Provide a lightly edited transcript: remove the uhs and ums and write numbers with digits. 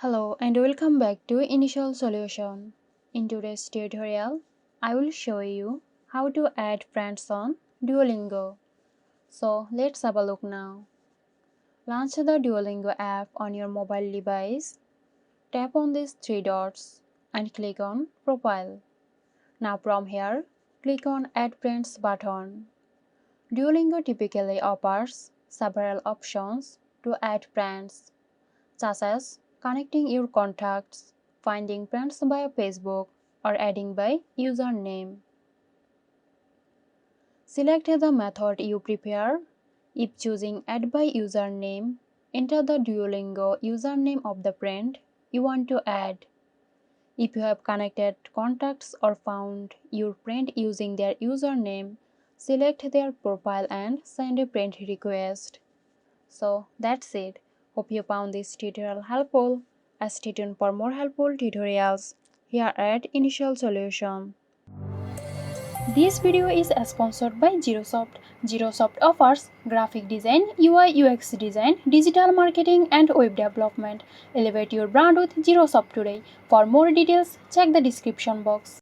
Hello and welcome back to Initial Solution. In today's tutorial, I will show you how to add friends on Duolingo. So let's have a look now. Launch the Duolingo app on your mobile device. Tap on these three dots and click on Profile. Now from here, click on Add Friends button. Duolingo typically offers several options to add friends, such as connecting your contacts, finding friends via Facebook, or adding by username. Select the method you prefer. If choosing Add by username, enter the Duolingo username of the friend you want to add. If you have connected contacts or found your friend using their username, select their profile and send a friend request. So that's it. Hope you found this tutorial helpful. Stay tuned for more helpful tutorials here at Initial Solution. This video is sponsored by Zerosoft. Zerosoft offers graphic design, UI UX design, digital marketing and web development. Elevate your brand with Zerosoft today. For more details, check the description box.